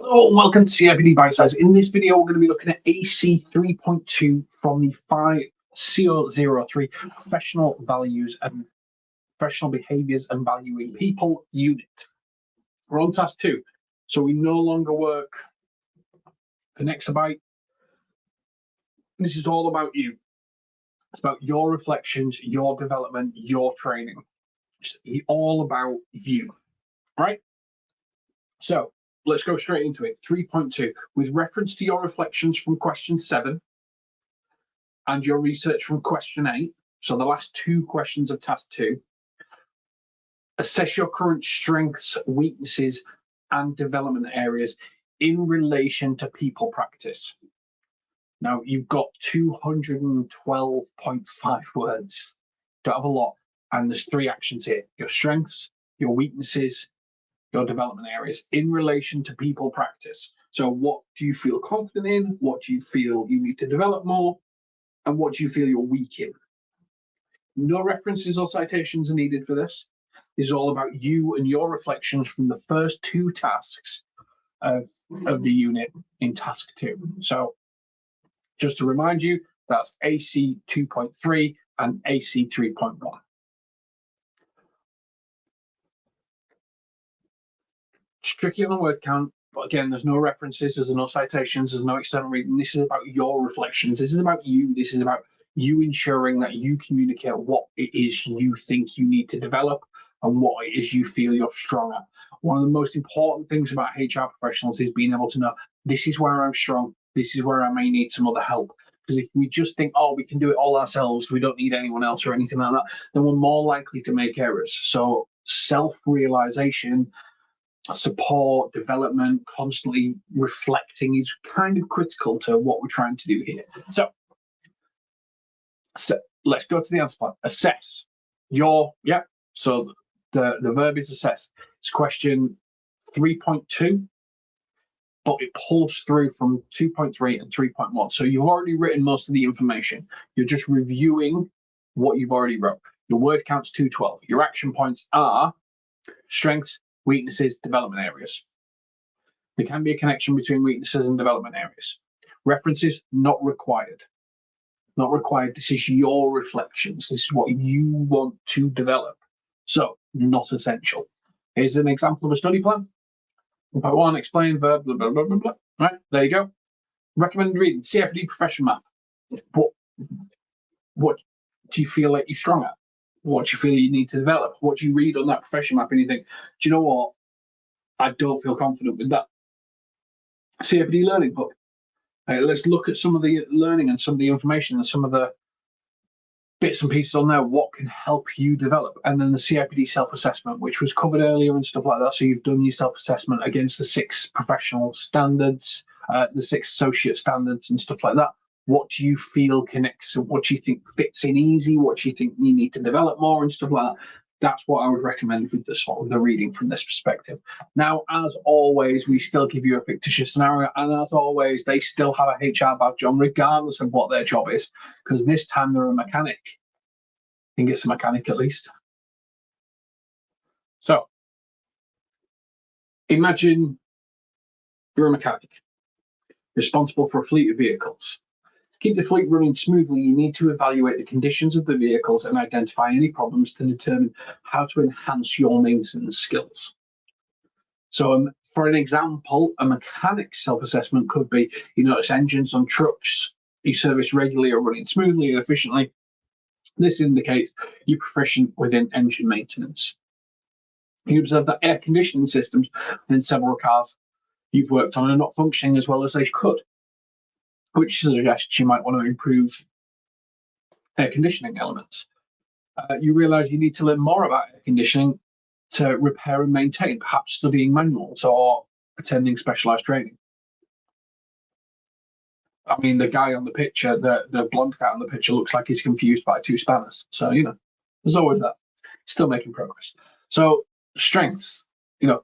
Hello and welcome to CIPD Bitesize. In this video, we're going to be looking at AC 3.2 from the 5003 Professional Values and Professional Behaviours and Valuing People unit. We're on task 2, so we no longer work an exabyte. This is all about you. It's about your reflections, your development, your training. It's all about you, right? So let's go straight into it. 3.2, with reference to your reflections from question 7 and your research from question 8, so the last 2 questions of task 2, assess your current strengths, weaknesses, and development areas in relation to people practice. Now, you've got 212.5 words. Don't have a lot. And there's 3 actions here: your strengths, your weaknesses, your development areas in relation to people practice. So what do you feel confident in? What do you feel you need to develop more? And what do you feel you're weak in? No references or citations are needed for this. This is all about you and your reflections from the first 2 tasks of the unit in task 2. So just to remind you, that's AC 2.3 and AC 3.1. It's tricky on the word count, but again, there's no references, there's no citations, there's no external reading. This is about your reflections. This is about you. This is about you ensuring that you communicate what it is you think you need to develop and what it is you feel you're strong at. One of the most important things about HR professionals is being able to know, this is where I'm strong, this is where I may need some other help. Because if we just think, oh, we can do it all ourselves, we don't need anyone else or anything like that, then we're more likely to make errors. So self-realization, support, development, constantly reflecting is kind of critical to what we're trying to do here. So let's go to the answer part. Assess your, so the verb is assess. It's question 3.2, but it pulls through from 2.3 and 3.1. So you've already written most of the information. You're just reviewing what you've already wrote. Your word count's 212. Your action points are strengths, weaknesses, development areas. There can be a connection between weaknesses and development areas. References, not required. Not required. This is your reflections. This is what you want to develop. So, not essential. Here's an example of a study plan. Part 1, explain verb, blah, blah, blah, blah, blah. Right, there you go. Recommended reading, CIPD professional map. What do you feel like you're strong at? What do you feel you need to develop? What do you read on that profession map and you think, do you know what? I don't feel confident with that. CIPD learning book. Let's look at some of the learning and some of the information and some of the bits and pieces on there. What can help you develop? And then the CIPD self-assessment, which was covered earlier and stuff like that. So you've done your self-assessment against the 6 professional standards, the 6 associate standards and stuff like that. What do you feel connects? What do you think fits in easy? What do you think you need to develop more and stuff like that? That's what I would recommend with the sort of the reading from this perspective. Now, as always, we still give you a fictitious scenario, and as always, they still have a HR badge on, regardless of what their job is, because this time they're a mechanic. I think it's a mechanic at least. So, imagine you're a mechanic, responsible for a fleet of vehicles. To keep the fleet running smoothly, you need to evaluate the conditions of the vehicles and identify any problems to determine how to enhance your maintenance skills. So for an example, a mechanic's self-assessment could be, you notice engines on trucks you service regularly are running smoothly and efficiently. This indicates you're proficient within engine maintenance. You observe that air conditioning systems within several cars you've worked on are not functioning as well as they could, which suggests you might want to improve air conditioning elements. You realize you need to learn more about air conditioning to repair and maintain, perhaps studying manuals or attending specialized training. I mean, the guy on the picture, the blonde guy on the picture, looks like he's confused by 2 spanners. So, there's always that. Still making progress. So, strengths.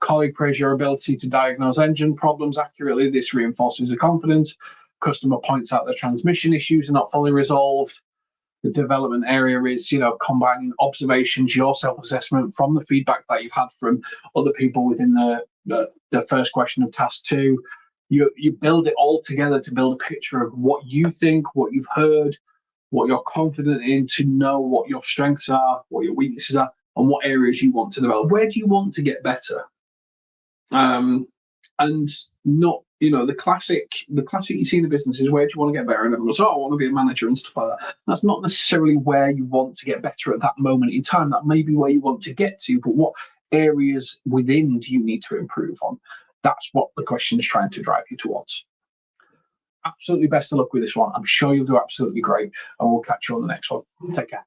Colleague praise your ability to diagnose engine problems accurately. This reinforces the confidence. Customer points out the transmission issues are not fully resolved. The development area is, combining observations, your self-assessment from the feedback that you've had from other people within the the first question of task 2. You build it all together to build a picture of what you think, what you've heard, what you're confident in, to know what your strengths are, what your weaknesses are, and what areas you want to develop. Where do you want to get better? And not, the classic you see in the business is, where do you want to get better? And everyone goes, oh, I want to be a manager and stuff like that. That's not necessarily where you want to get better at that moment in time. That may be where you want to get to, but what areas within do you need to improve on? That's what the question is trying to drive you towards. Absolutely best of luck with this one. I'm sure you'll do absolutely great, and we'll catch you on the next one. Take care.